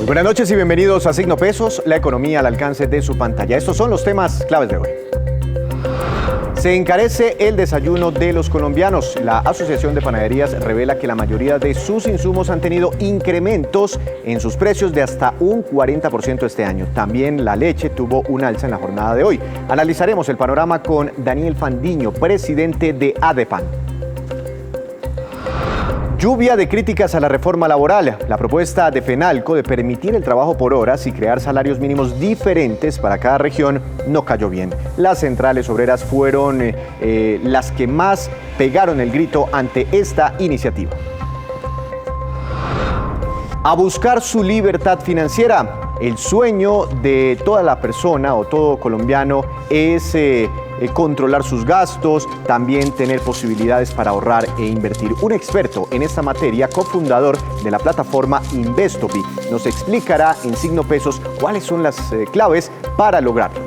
Muy buenas noches y bienvenidos a Signo Pesos, la economía al alcance de su pantalla. Estos son los temas claves de hoy. Se encarece el desayuno de los colombianos. La Asociación de Panaderías revela que la mayoría de sus insumos han tenido incrementos en sus precios de hasta un 40% este año. También la leche tuvo un alza en la jornada de hoy. Analizaremos el panorama con Daniel Fandiño, presidente de ADEPAN. Lluvia de críticas a la reforma laboral. La propuesta de FENALCO de permitir el trabajo por horas y crear salarios mínimos diferentes para cada región no cayó bien. Las centrales obreras fueron las que más pegaron el grito ante esta iniciativa. A buscar su libertad financiera. El sueño de toda la persona o todo colombiano es controlar sus gastos, también tener posibilidades para ahorrar e invertir. Un experto en esta materia, cofundador de la plataforma Investopi, nos explicará en Signo Pesos cuáles son las claves para lograrlo.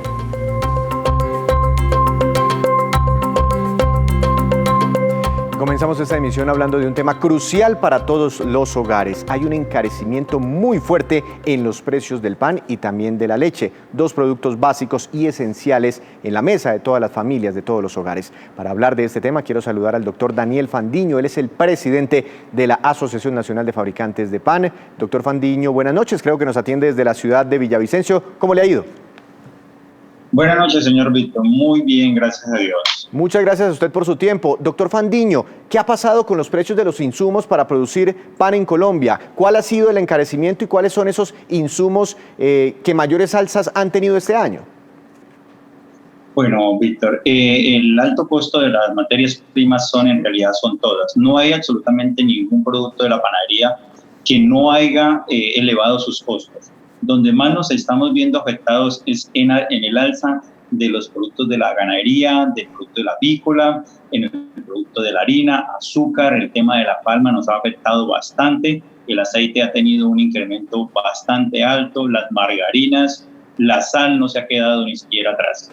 Comenzamos esta emisión hablando de un tema crucial para todos los hogares. Hay un encarecimiento muy fuerte en los precios del pan y también de la leche, dos productos básicos y esenciales en la mesa de todas las familias, de todos los hogares. Para hablar de este tema quiero saludar al doctor Daniel Fandiño. Él es el presidente de la Asociación Nacional de Fabricantes de Pan. Doctor Fandiño, buenas noches. Creo que nos atiende desde la ciudad de Villavicencio. ¿Cómo le ha ido? Buenas noches, señor Víctor. Muy bien, gracias a Dios. Muchas gracias a usted por su tiempo. Doctor Fandiño, ¿qué ha pasado con los precios de los insumos para producir pan en Colombia? ¿Cuál ha sido el encarecimiento y cuáles son esos insumos que mayores alzas han tenido este año? Bueno, Víctor, el alto costo de las materias primas en realidad son todas. No hay absolutamente ningún producto de la panadería que no haya elevado sus costos. Donde más nos estamos viendo afectados es en el alza de los productos de la ganadería, del producto de la avícola, en el producto de la harina, azúcar, el tema de la palma nos ha afectado bastante, el aceite ha tenido un incremento bastante alto, las margarinas, la sal no se ha quedado ni siquiera atrás.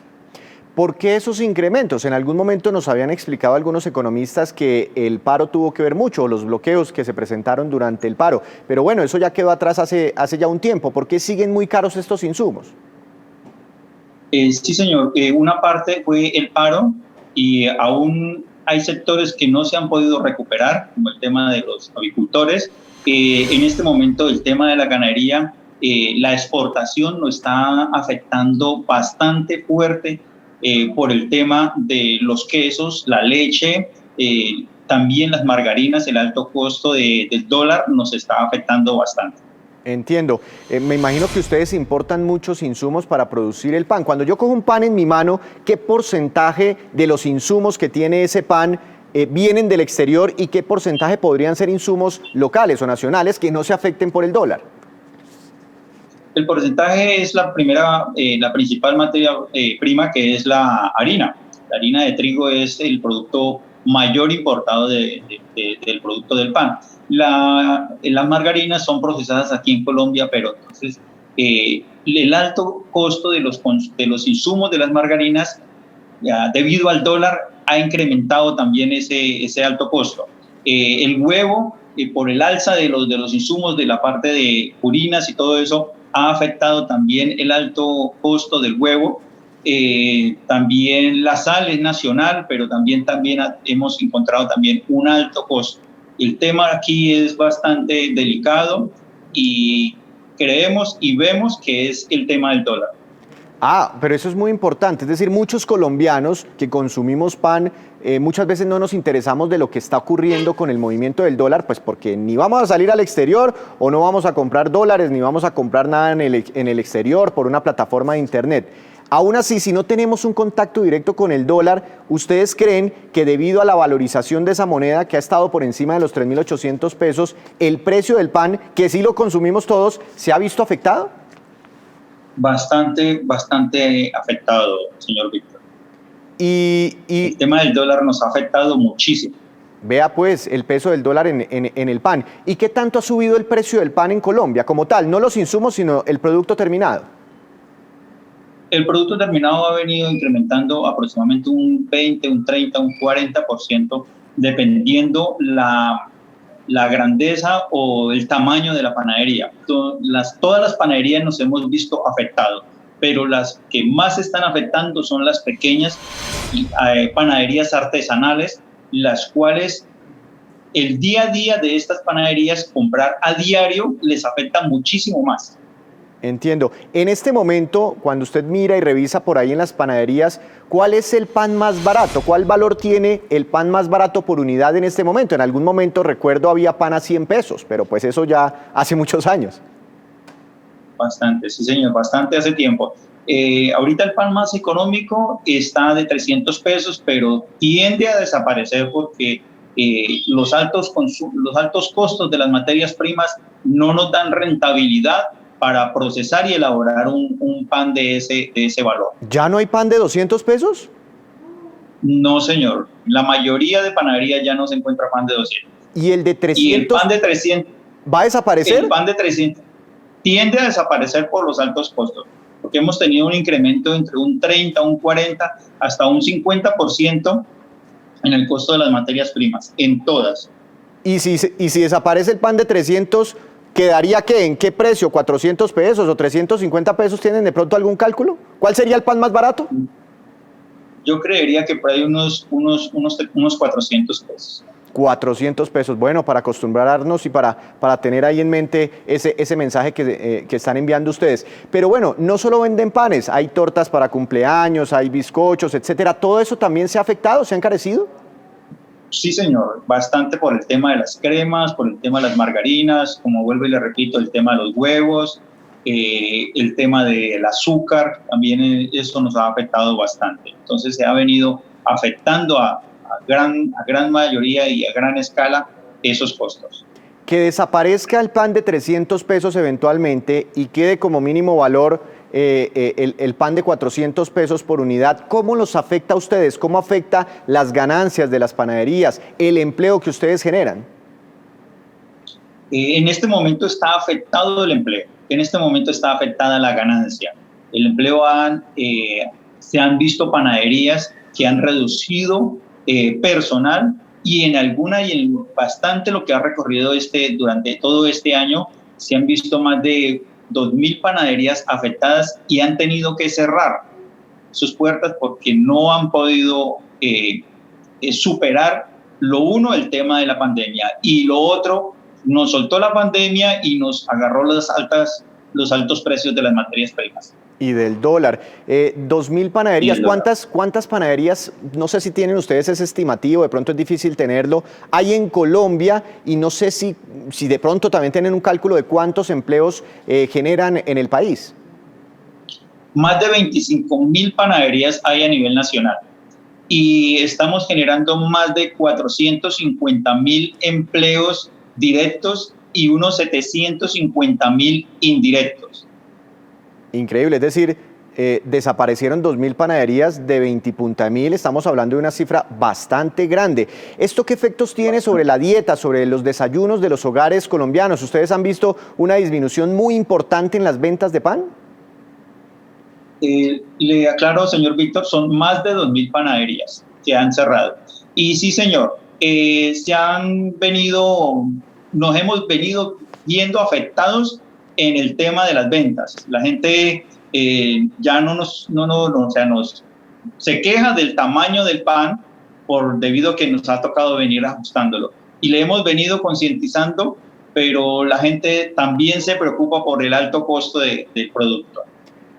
¿Por qué esos incrementos? En algún momento nos habían explicado algunos economistas que el paro tuvo que ver mucho, los bloqueos que se presentaron durante el paro. Pero bueno, eso ya quedó atrás hace ya un tiempo. ¿Por qué siguen muy caros estos insumos? Sí, señor. Una parte fue el paro y aún hay sectores que no se han podido recuperar, como el tema de los avicultores. En este momento el tema de la ganadería, la exportación nos está afectando bastante fuerte. Por el tema de los quesos, la leche, también las margarinas, el alto costo del dólar nos está afectando bastante. Entiendo. Me imagino que ustedes importan muchos insumos para producir el pan. Cuando yo cojo un pan en mi mano, ¿qué porcentaje de los insumos que tiene ese pan vienen del exterior y qué porcentaje podrían ser insumos locales o nacionales que no se afecten por el dólar? El porcentaje es la principal materia prima, que es la harina. La harina de trigo es el producto mayor importado del producto del pan. Las margarinas son procesadas aquí en Colombia, pero entonces el alto costo de los insumos de las margarinas, debido al dólar, ha incrementado también ese alto costo. El huevo, por el alza de los insumos de la parte de purinas y todo eso, ha afectado también el alto costo del huevo. También la sal es nacional, pero también hemos encontrado también un alto costo. El tema aquí es bastante delicado y creemos y vemos que es el tema del dólar. Pero eso es muy importante. Es decir, muchos colombianos que consumimos pan, muchas veces no nos interesamos de lo que está ocurriendo con el movimiento del dólar, pues porque ni vamos a salir al exterior o no vamos a comprar dólares, ni vamos a comprar nada en el exterior por una plataforma de internet. Aún así, si no tenemos un contacto directo con el dólar, ¿ustedes creen que debido a la valorización de esa moneda que ha estado por encima de los 3.800 pesos, el precio del pan, que sí lo consumimos todos, se ha visto afectado? Bastante afectado, señor Víctor. El tema del dólar nos ha afectado muchísimo. Vea pues el peso del dólar en el pan. ¿Y qué tanto ha subido el precio del pan en Colombia como tal? No los insumos, sino el producto terminado. El producto terminado ha venido incrementando aproximadamente un 20, un 30, un 40%, dependiendo la grandeza o el tamaño de la panadería. Todas las panaderías nos hemos visto afectados, pero las que más están afectando son las pequeñas panaderías artesanales, las cuales el día a día de estas panaderías, comprar a diario, les afecta muchísimo más. Entiendo. En este momento, cuando usted mira y revisa por ahí en las panaderías, ¿cuál es el pan más barato? ¿Cuál valor tiene el pan más barato por unidad en este momento? En algún momento, recuerdo, había pan a 100 pesos, pero pues eso ya hace muchos años. Bastante, sí señor, bastante hace tiempo. Ahorita el pan más económico está de 300 pesos, pero tiende a desaparecer porque los altos costos de las materias primas no nos dan rentabilidad para procesar y elaborar un pan de ese valor. ¿Ya no hay pan de 200 pesos? No, señor. La mayoría de panaderías ya no se encuentra pan de 200. ¿Y el de 300? ¿Y el pan de 300? ¿Va a desaparecer? El pan de 300 tiende a desaparecer por los altos costos, porque hemos tenido un incremento entre un 30, un 40, hasta un 50% en el costo de las materias primas, en todas. ¿Y si desaparece el pan de 300, quedaría qué? ¿En qué precio? ¿400 pesos o 350 pesos? ¿Tienen de pronto algún cálculo? ¿Cuál sería el pan más barato? Yo creería que por ahí unos 400 pesos. 400 pesos, bueno, para acostumbrarnos y para tener ahí en mente ese mensaje que están enviando ustedes. Pero bueno, no solo venden panes, hay tortas para cumpleaños, hay bizcochos, etcétera. ¿Todo eso también se ha afectado, se ha encarecido? Sí, señor, bastante por el tema de las cremas, por el tema de las margarinas, como vuelvo y le repito, el tema de los huevos, el tema del azúcar, también eso nos ha afectado bastante. Entonces se ha venido afectando a gran mayoría y a gran escala esos costos. Que desaparezca el pan de 300 pesos eventualmente y quede como mínimo valor el pan de 400 pesos por unidad, ¿cómo los afecta a ustedes? ¿Cómo afecta las ganancias de las panaderías, el empleo que ustedes generan? En este momento está afectado el empleo, en este momento está afectada la ganancia. El empleo se han visto panaderías que han reducido personal y en bastante lo que ha recorrido durante todo este año se han visto más de 2.000 panaderías afectadas y han tenido que cerrar sus puertas porque no han podido superar el tema de la pandemia, y lo otro, nos soltó la pandemia y nos agarró los altos precios de las materias primas. Y del dólar. 2.000 panaderías, ¿cuántas panaderías, no sé si tienen ustedes ese estimativo, de pronto es difícil tenerlo, hay en Colombia, y no sé si de pronto también tienen un cálculo de cuántos empleos generan en el país? Más de 25.000 panaderías hay a nivel nacional y estamos generando más de 450.000 empleos directos y unos 750.000 indirectos. Increíble, es decir, desaparecieron 2.000 panaderías de 20.000, estamos hablando de una cifra bastante grande. ¿Esto qué efectos tiene sobre la dieta, sobre los desayunos de los hogares colombianos? ¿Ustedes han visto una disminución muy importante en las ventas de pan? Le aclaro, señor Víctor, son más de 2.000 panaderías que han cerrado. Y sí, señor, nos hemos venido viendo afectados en el tema de las ventas. La gente ya se queja del tamaño del pan debido a que nos ha tocado venir ajustándolo. Y le hemos venido concientizando, pero la gente también se preocupa por el alto costo del producto.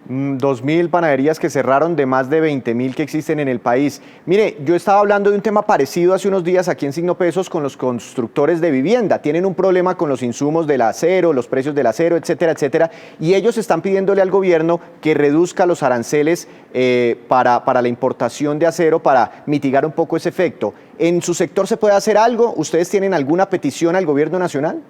2.000 panaderías que cerraron de más de 20.000 que existen en el país. Mire, yo estaba hablando de un tema parecido hace unos días aquí en Signo Pesos con los constructores de vivienda. Tienen un problema con los insumos del acero, los precios del acero, etcétera, etcétera. Y ellos están pidiéndole al gobierno que reduzca los aranceles para la importación de acero para mitigar un poco ese efecto. ¿En su sector se puede hacer algo? ¿Ustedes tienen alguna petición al gobierno nacional?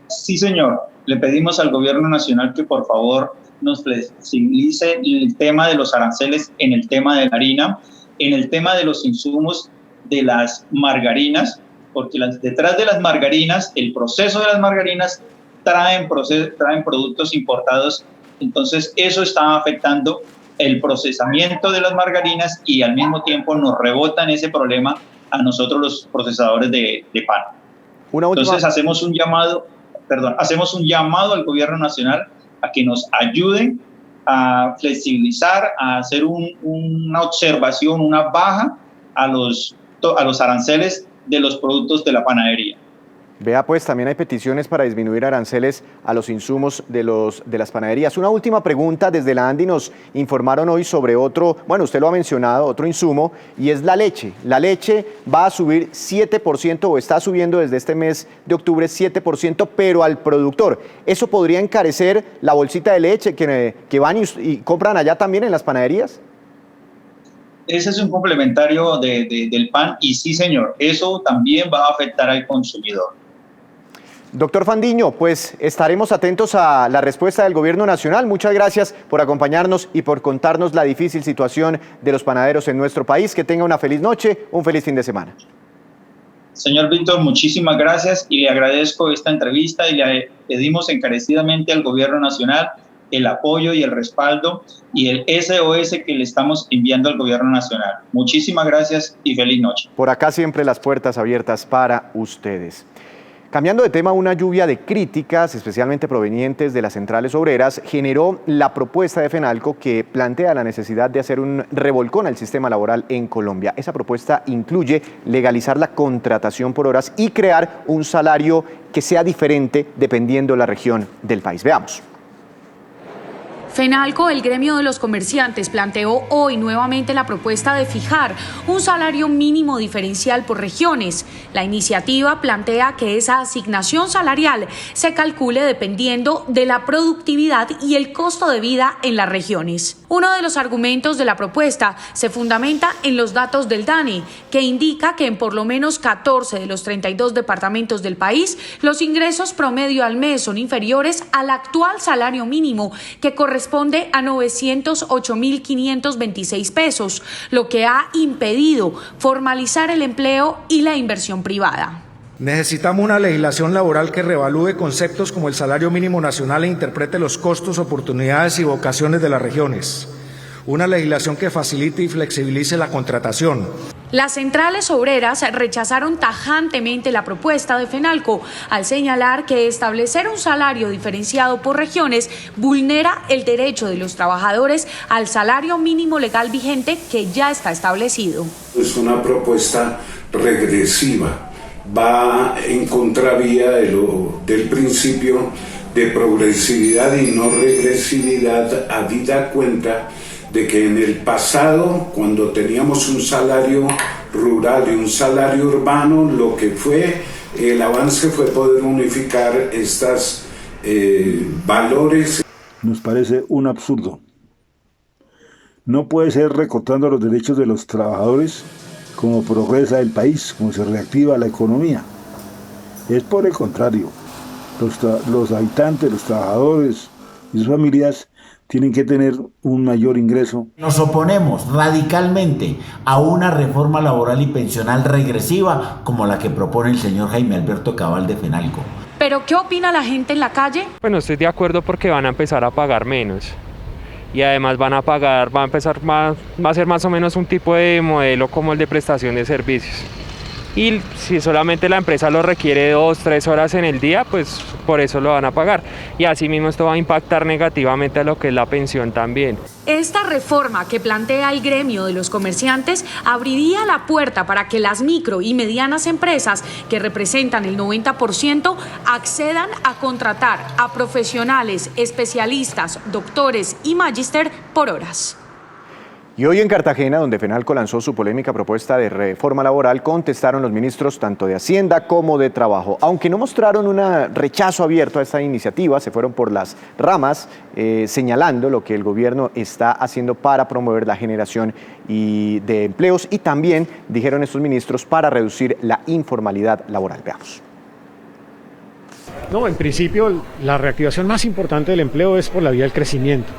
Sí, señor. Le pedimos al gobierno nacional que por favor nos flexibilice el tema de los aranceles en el tema de la harina, en el tema de los insumos de las margarinas, porque detrás de las margarinas, el proceso de las margarinas traen productos importados, entonces eso está afectando el procesamiento de las margarinas y al mismo tiempo nos rebotan ese problema a nosotros los procesadores de pan. Entonces hacemos un llamado al gobierno nacional a que nos ayuden a flexibilizar, a hacer una observación, una baja a los aranceles de los productos de la panadería. Vea, pues también hay peticiones para disminuir aranceles a los insumos de las panaderías. Una última pregunta, desde la ANDI nos informaron hoy sobre otro, bueno, usted lo ha mencionado, otro insumo, y es la leche. La leche va a subir 7% o está subiendo desde este mes de octubre 7%, pero al productor. ¿Eso podría encarecer la bolsita de leche que van y compran allá también en las panaderías? Ese es un complementario del pan y sí, señor, eso también va a afectar al consumidor. Doctor Fandiño, pues estaremos atentos a la respuesta del Gobierno Nacional. Muchas gracias por acompañarnos y por contarnos la difícil situación de los panaderos en nuestro país. Que tenga una feliz noche, un feliz fin de semana. Señor Víctor, muchísimas gracias y le agradezco esta entrevista y le pedimos encarecidamente al Gobierno Nacional el apoyo y el respaldo y el SOS que le estamos enviando al Gobierno Nacional. Muchísimas gracias y feliz noche. Por acá siempre las puertas abiertas para ustedes. Cambiando de tema, una lluvia de críticas, especialmente provenientes de las centrales obreras, generó la propuesta de FENALCO que plantea la necesidad de hacer un revolcón al sistema laboral en Colombia. Esa propuesta incluye legalizar la contratación por horas y crear un salario que sea diferente dependiendo de la región del país. Veamos. FENALCO, el gremio de los comerciantes, planteó hoy nuevamente la propuesta de fijar un salario mínimo diferencial por regiones. La iniciativa plantea que esa asignación salarial se calcule dependiendo de la productividad y el costo de vida en las regiones. Uno de los argumentos de la propuesta se fundamenta en los datos del DANE, que indica que en por lo menos 14 de los 32 departamentos del país, los ingresos promedio al mes son inferiores al actual salario mínimo, que corresponde a 908.526 pesos, lo que ha impedido formalizar el empleo y la inversión privada. Necesitamos una legislación laboral que revalúe conceptos como el salario mínimo nacional e interprete los costos, oportunidades y vocaciones de las regiones. Una legislación que facilite y flexibilice la contratación. Las centrales obreras rechazaron tajantemente la propuesta de FENALCO al señalar que establecer un salario diferenciado por regiones vulnera el derecho de los trabajadores al salario mínimo legal vigente que ya está establecido. Es una propuesta regresiva, va en contravía del principio de progresividad y no regresividad, habida cuenta de que en el pasado, cuando teníamos un salario rural y un salario urbano, lo que fue el avance fue poder unificar estos valores. Nos parece un absurdo. No puede ser recortando los derechos de los trabajadores como progresa el país, como se reactiva la economía. Es por el contrario. Los habitantes, los trabajadores y sus familias tienen que tener un mayor ingreso. Nos oponemos radicalmente a una reforma laboral y pensional regresiva como la que propone el señor Jaime Alberto Cabal de FENALCO. ¿Pero qué opina la gente en la calle? Bueno, estoy de acuerdo porque van a empezar a pagar menos. Y además va a ser más o menos un tipo de modelo como el de prestación de servicios. Y si solamente la empresa lo requiere 2 o 3 horas en el día, pues por eso lo van a pagar. Y asimismo esto va a impactar negativamente a lo que es la pensión también. Esta reforma que plantea el gremio de los comerciantes abriría la puerta para que las micro y medianas empresas, que representan el 90%, accedan a contratar a profesionales, especialistas, doctores y magíster por horas. Y hoy en Cartagena, donde FENALCO lanzó su polémica propuesta de reforma laboral, contestaron los ministros tanto de Hacienda como de Trabajo. Aunque no mostraron un rechazo abierto a esta iniciativa, se fueron por las ramas, señalando lo que el gobierno está haciendo para promover la generación de empleos y también, dijeron estos ministros, para reducir la informalidad laboral. Veamos. No, en principio, la reactivación más importante del empleo es por la vía del crecimiento.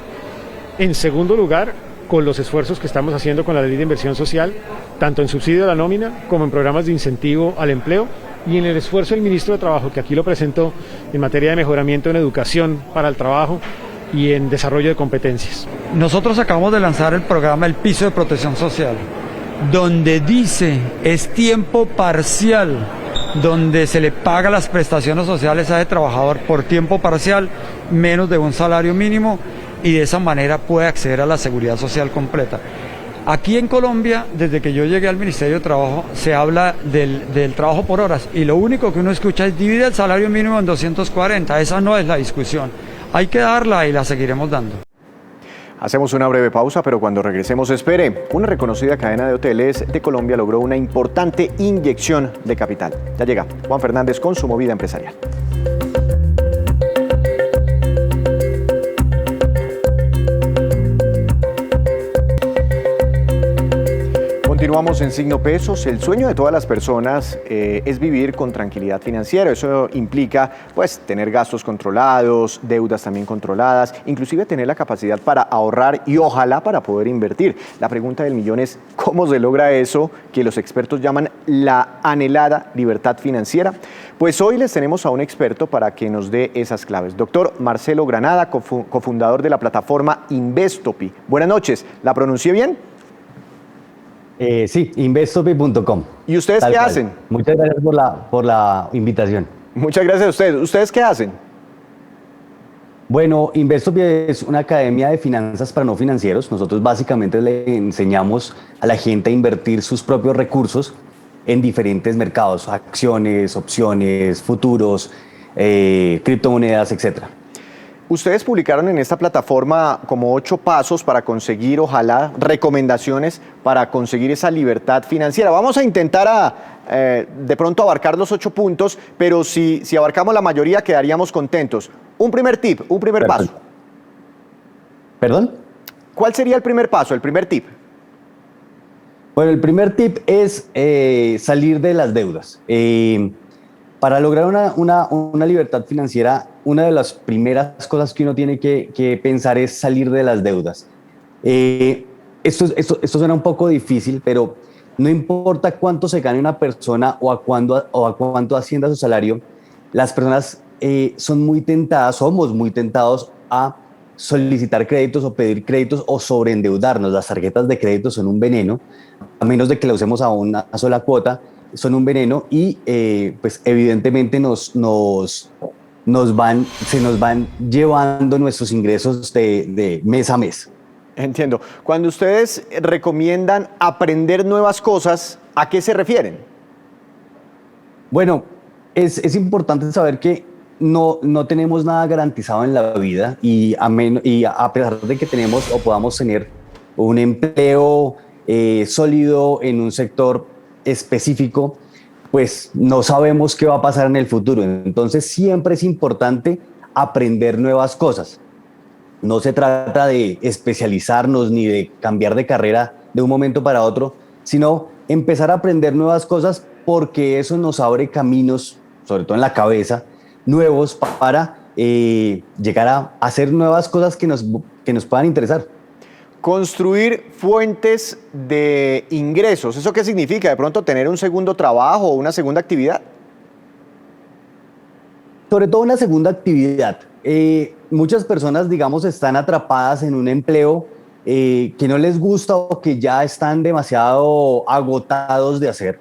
En segundo lugar, con los esfuerzos que estamos haciendo con la ley de inversión social, tanto en subsidio a la nómina como en programas de incentivo al empleo y en el esfuerzo del ministro de Trabajo, que aquí lo presentó en materia de mejoramiento en educación para el trabajo y en desarrollo de competencias. Nosotros acabamos de lanzar el programa El Piso de Protección Social, donde dice es tiempo parcial donde se le paga las prestaciones sociales a ese trabajador por tiempo parcial, menos de un salario mínimo, y de esa manera puede acceder a la seguridad social completa. Aquí en Colombia, desde que yo llegué al Ministerio de Trabajo, se habla del trabajo por horas, y lo único que uno escucha es divide el salario mínimo en 240. Esa no es la discusión. Hay que darla y la seguiremos dando. Hacemos una breve pausa, pero cuando regresemos, espere. Una reconocida cadena de hoteles de Colombia logró una importante inyección de capital. Ya llega Juan Fernández con su movida empresarial. Continuamos en Signo Pesos. El sueño de todas las personas es vivir con tranquilidad financiera. Eso implica, pues, tener gastos controlados, deudas también controladas, inclusive tener la capacidad para ahorrar y ojalá para poder invertir. La pregunta del millón es, ¿cómo se logra eso que los expertos llaman la anhelada libertad financiera? Pues hoy les tenemos a un experto para que nos dé esas claves. Doctor Marcelo Granada, cofundador de la plataforma Investopi. Buenas noches, ¿la pronuncié bien? Sí, investopi.com. ¿Y ustedes qué hacen? Muchas gracias por la invitación. Muchas gracias a ustedes. ¿Ustedes qué hacen? Bueno, Investopi es una academia de finanzas para no financieros. Nosotros básicamente le enseñamos a la gente a invertir sus propios recursos en diferentes mercados, acciones, opciones, futuros, criptomonedas, etcétera. Ustedes publicaron en esta plataforma como 8 pasos para conseguir, ojalá, recomendaciones para conseguir esa libertad financiera. Vamos a intentar de pronto abarcar los 8 puntos, pero si abarcamos la mayoría quedaríamos contentos. Un primer tip, un primer paso. ¿Perdón? ¿Cuál sería el primer paso, el primer tip? Bueno, el primer tip es salir de las deudas. Para lograr una libertad financiera, una de las primeras cosas que uno tiene que pensar es salir de las deudas. Esto suena un poco difícil, pero no importa cuánto se gane una persona o a cuánto ascienda su salario, las personas somos muy tentados a solicitar créditos o pedir créditos o sobreendeudarnos. Las tarjetas de crédito son un veneno, a menos de que la usemos a una sola cuota, son un veneno y pues evidentemente se nos van llevando nuestros ingresos de mes a mes. Entiendo. Cuando ustedes recomiendan aprender nuevas cosas, ¿a qué se refieren? Bueno, es importante saber que no tenemos nada garantizado en la vida y a pesar de que tenemos o podamos tener un empleo sólido en un sector específico, pues no sabemos qué va a pasar en el futuro. Entonces siempre es importante aprender nuevas cosas. No se trata de especializarnos ni de cambiar de carrera de un momento para otro, sino empezar a aprender nuevas cosas porque eso nos abre caminos, sobre todo en la cabeza, nuevos para llegar a hacer nuevas cosas que nos puedan interesar. Construir fuentes de ingresos, ¿eso qué significa? ¿De pronto tener un segundo trabajo o una segunda actividad? Sobre todo una segunda actividad. Muchas personas, digamos, están atrapadas en un empleo que no les gusta o que ya están demasiado agotados de hacer.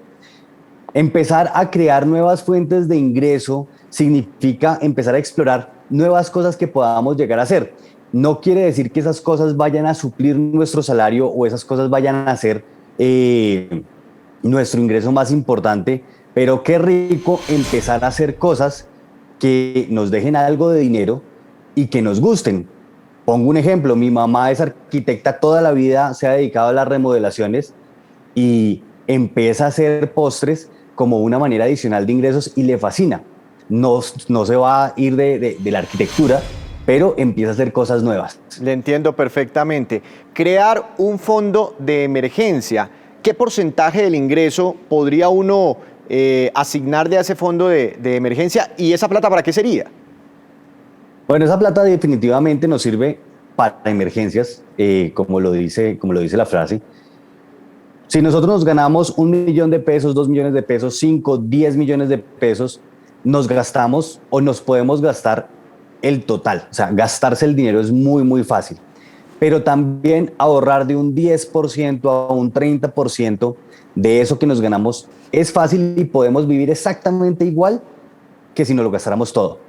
Empezar a crear nuevas fuentes de ingreso significa empezar a explorar nuevas cosas que podamos llegar a hacer. No quiere decir que esas cosas vayan a suplir nuestro salario o esas cosas vayan a ser nuestro ingreso más importante, pero qué rico empezar a hacer cosas que nos dejen algo de dinero y que nos gusten. Pongo un ejemplo, mi mamá es arquitecta, toda la vida se ha dedicado a las remodelaciones y empieza a hacer postres como una manera adicional de ingresos y le fascina. No se va a ir de la arquitectura, pero empieza a hacer cosas nuevas. Le entiendo perfectamente. Crear un fondo de emergencia, ¿qué porcentaje del ingreso podría uno asignar de ese fondo de emergencia y esa plata para qué sería? Bueno, esa plata definitivamente nos sirve para emergencias, como lo dice la frase. Si nosotros nos ganamos 1 millón de pesos, 2 millones de pesos, 5, 10 millones de pesos, nos gastamos o nos podemos gastar el total. O sea, gastarse el dinero es muy, muy fácil. pero también ahorrar de un 10% a un 30% de eso que nos ganamos es fácil y podemos vivir exactamente igual que si nos lo gastáramos todo.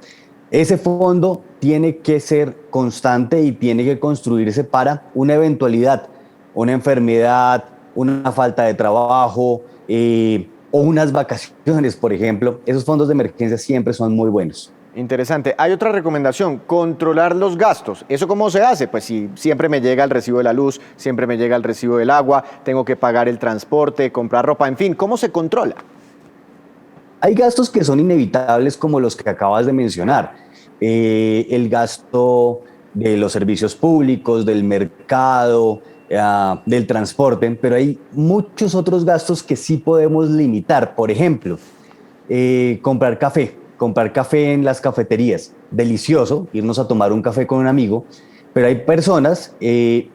Ese fondo tiene que ser constante y tiene que construirse para una eventualidad, una enfermedad, una falta de trabajo o unas vacaciones, por ejemplo. Esos fondos de emergencia siempre son muy buenos. Interesante. Hay otra recomendación, controlar los gastos. ¿Eso cómo se hace? Pues si siempre me llega el recibo de la luz, siempre me llega el recibo del agua, tengo que pagar el transporte, comprar ropa, en fin, ¿cómo se controla? Hay gastos que son inevitables como los que acabas de mencionar. El gasto de los servicios públicos, del mercado, del transporte, pero hay muchos otros gastos que sí podemos limitar. Por ejemplo, comprar café en las cafeterías. Delicioso irnos a tomar un café con un amigo, pero hay personas que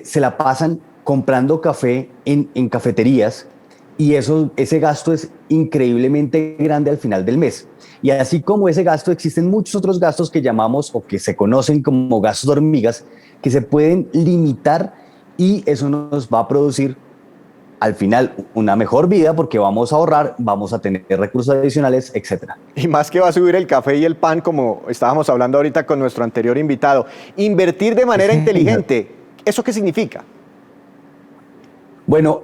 se la pasan comprando café en cafeterías y ese gasto es increíblemente grande al final del mes. Y así como ese gasto, existen muchos otros gastos que llamamos o que se conocen como gastos de hormigas que se pueden limitar y eso nos va a producir al final una mejor vida porque vamos a ahorrar, vamos a tener recursos adicionales, etc. Y más que va a subir el café y el pan, como estábamos hablando ahorita con nuestro anterior invitado. Invertir de manera inteligente, ¿eso qué significa? Bueno,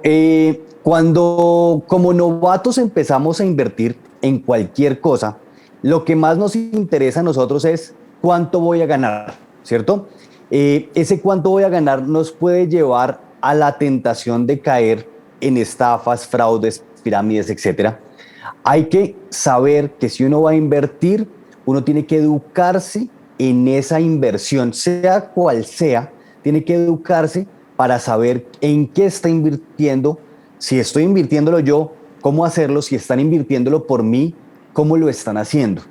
cuando como novatos empezamos a invertir en cualquier cosa, lo que más nos interesa a nosotros es cuánto voy a ganar, ¿cierto? Ese cuánto voy a ganar nos puede llevar a la tentación de caer en estafas, fraudes, pirámides, etc. Hay que saber que si uno va a invertir, uno tiene que educarse en esa inversión, sea cual sea, tiene que educarse para saber en qué está invirtiendo, si estoy invirtiéndolo yo, cómo hacerlo, si están invirtiéndolo por mí, cómo lo están haciendo.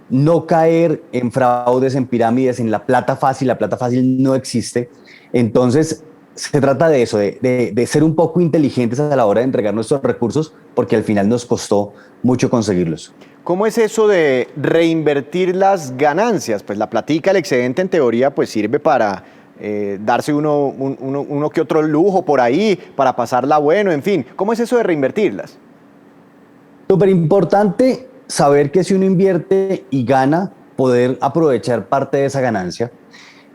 No caer en fraudes, en pirámides, en la plata fácil no existe. Entonces, se trata de eso, de ser un poco inteligentes a la hora de entregar nuestros recursos, porque al final nos costó mucho conseguirlos. ¿Cómo es eso de reinvertir las ganancias? Pues la platica, el excedente en teoría, pues sirve para darse uno que otro lujo por ahí, para pasarla bueno, en fin. ¿Cómo es eso de reinvertirlas? Súper importante saber que si uno invierte y gana, poder aprovechar parte de esa ganancia.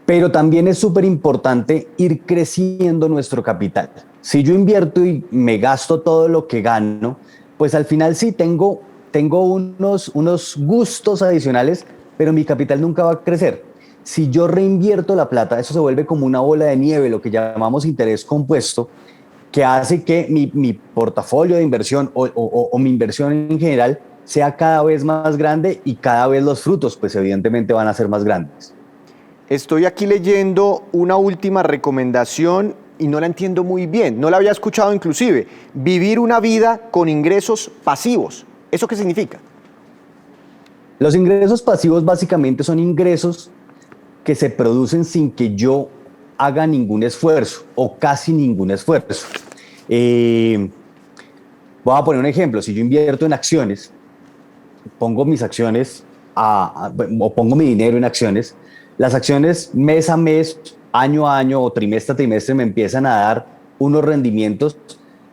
Pero también es súper importante ir creciendo nuestro capital. Si yo invierto y me gasto todo lo que gano, pues al final sí tengo unos gustos adicionales, pero mi capital nunca va a crecer. Si yo reinvierto la plata, eso se vuelve como una bola de nieve, lo que llamamos interés compuesto, que hace que mi portafolio de inversión o mi inversión en general sea cada vez más grande y cada vez los frutos, pues evidentemente van a ser más grandes. Estoy aquí leyendo una última recomendación y no la entiendo muy bien, no la había escuchado inclusive. Vivir una vida con ingresos pasivos. ¿Eso qué significa? Los ingresos pasivos básicamente son ingresos que se producen sin que yo haga ningún esfuerzo o casi ningún esfuerzo. Voy a poner un ejemplo. Si yo invierto en acciones, pongo mis acciones o pongo mi dinero en acciones, las acciones mes a mes, año a año o trimestre a trimestre me empiezan a dar unos rendimientos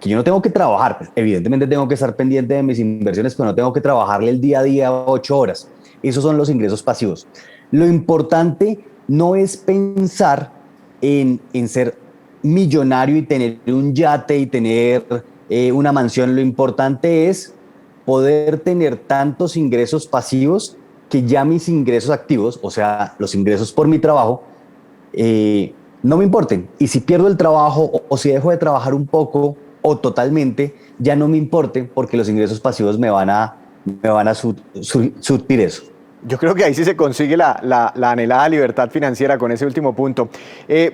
que yo no tengo que trabajar. Pues, evidentemente tengo que estar pendiente de mis inversiones, pero no tengo que trabajarle el día a día 8 horas. Esos son los ingresos pasivos. Lo importante no es pensar en ser millonario y tener un yate y tener una mansión. Lo importante es poder tener tantos ingresos pasivos que ya mis ingresos activos, o sea, los ingresos por mi trabajo, no me importen. Y si pierdo el trabajo o si dejo de trabajar un poco o totalmente, ya no me importe porque los ingresos pasivos me van a surtir eso. Yo creo que ahí sí se consigue la anhelada libertad financiera con ese último punto.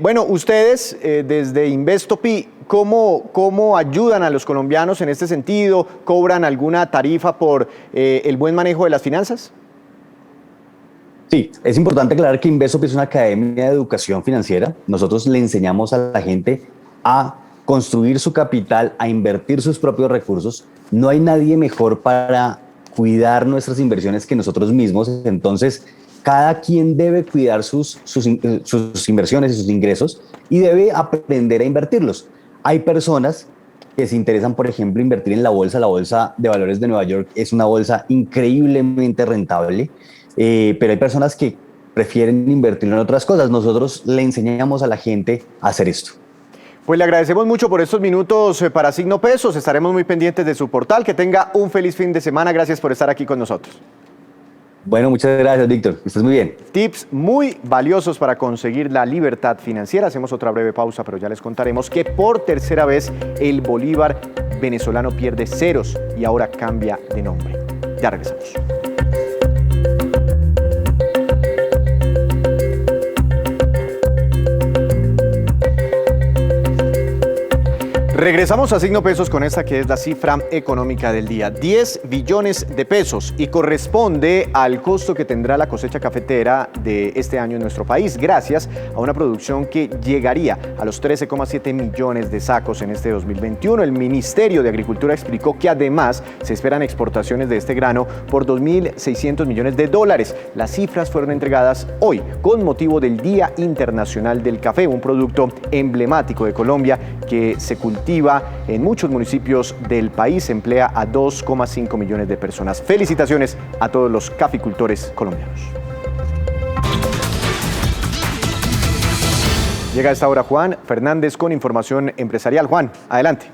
Bueno, ustedes desde Investopi, ¿cómo ayudan a los colombianos en este sentido? ¿Cobran alguna tarifa por el buen manejo de las finanzas? Sí, es importante aclarar que Investopi es una academia de educación financiera. Nosotros le enseñamos a la gente a construir su capital, a invertir sus propios recursos. No hay nadie mejor para cuidar nuestras inversiones que nosotros mismos. Entonces, Cada quien debe cuidar sus inversiones y sus ingresos y debe aprender a invertirlos. Hay personas que se interesan, por ejemplo, invertir en la bolsa de valores de Nueva York es una bolsa increíblemente rentable, pero hay personas que prefieren invertir en otras cosas. Nosotros le enseñamos a la gente a hacer esto. Pues le agradecemos mucho por estos minutos para Signo Pesos. Estaremos muy pendientes de su portal. Que tenga un feliz fin de semana. Gracias por estar aquí con nosotros. Bueno, muchas gracias, Víctor. Estás muy bien. Tips muy valiosos para conseguir la libertad financiera. Hacemos otra breve pausa, pero ya les contaremos que por tercera vez el bolívar venezolano pierde ceros y ahora cambia de nombre. Ya regresamos. Regresamos a Signo Pesos con esta que es la cifra económica del día. 10 billones de pesos y corresponde al costo que tendrá la cosecha cafetera de este año en nuestro país, gracias a una producción que llegaría a los 13,7 millones de sacos en este 2021. El Ministerio de Agricultura explicó que además se esperan exportaciones de este grano por 2.600 millones de dólares. Las cifras fueron entregadas hoy con motivo del Día Internacional del Café, un producto emblemático de Colombia que se cultiva en muchos municipios del país, emplea a 2,5 millones de personas. Felicitaciones a todos los caficultores colombianos. Llega a esta hora Juan Fernández con información empresarial. Juan, adelante.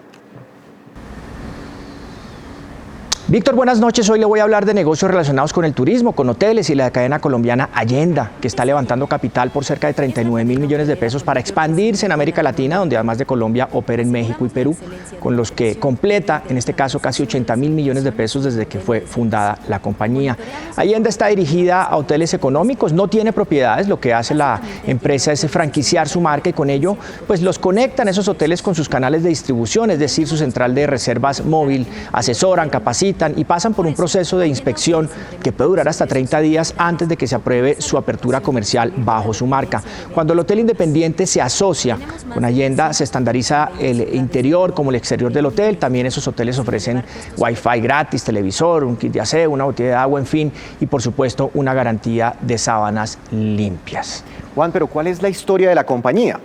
Víctor, buenas noches. Hoy le voy a hablar de negocios relacionados con el turismo, con hoteles y la cadena colombiana Allenda, que está levantando capital por cerca de 39.000 millones de pesos para expandirse en América Latina, donde además de Colombia opera en México y Perú, con los que completa, en este caso, casi 80.000 millones de pesos desde que fue fundada la compañía. Allenda está dirigida a hoteles económicos, no tiene propiedades, lo que hace la empresa es franquiciar su marca y con ello pues los conectan esos hoteles con sus canales de distribución, es decir, su central de reservas móvil, asesoran, capacitan y pasan por un proceso de inspección que puede durar hasta 30 días antes de que se apruebe su apertura comercial bajo su marca. Cuando el hotel independiente se asocia con Allenda, se estandariza el interior como el exterior del hotel. También esos hoteles ofrecen Wi-Fi gratis, televisor, un kit de aseo, una botella de agua, en fin, y por supuesto una garantía de sábanas limpias. Juan, pero ¿cuál es la historia de la compañía?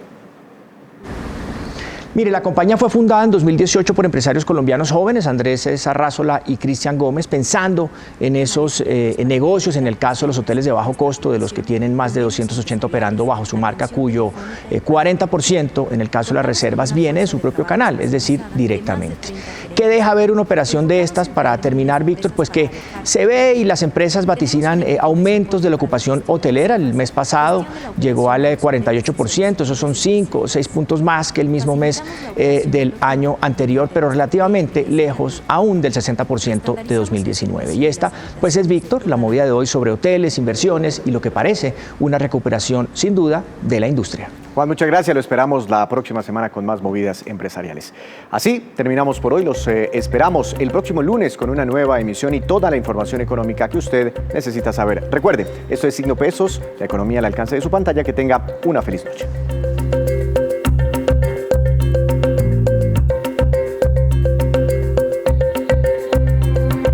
Mire, la compañía fue fundada en 2018 por empresarios colombianos jóvenes, Andrés Sarrázola y Cristian Gómez, pensando en esos negocios, en el caso de los hoteles de bajo costo, de los que tienen más de 280 operando bajo su marca, cuyo 40% en el caso de las reservas viene de su propio canal, es decir, directamente. ¿Qué deja ver una operación de estas? Para terminar, Víctor, pues que se ve y las empresas vaticinan aumentos de la ocupación hotelera. El mes pasado llegó al 48%, esos son 5 o 6 puntos más que el mismo mes del año anterior, pero relativamente lejos aún del 60% de 2019. Y esta, pues es, Víctor, la movida de hoy sobre hoteles, inversiones y lo que parece una recuperación, sin duda, de la industria. Juan, muchas gracias. Lo esperamos la próxima semana con más movidas empresariales. Así terminamos por hoy. Los esperamos el próximo lunes con una nueva emisión y toda la información económica que usted necesita saber. Recuerde, esto es Signo Pesos, la economía al alcance de su pantalla. Que tenga una feliz noche.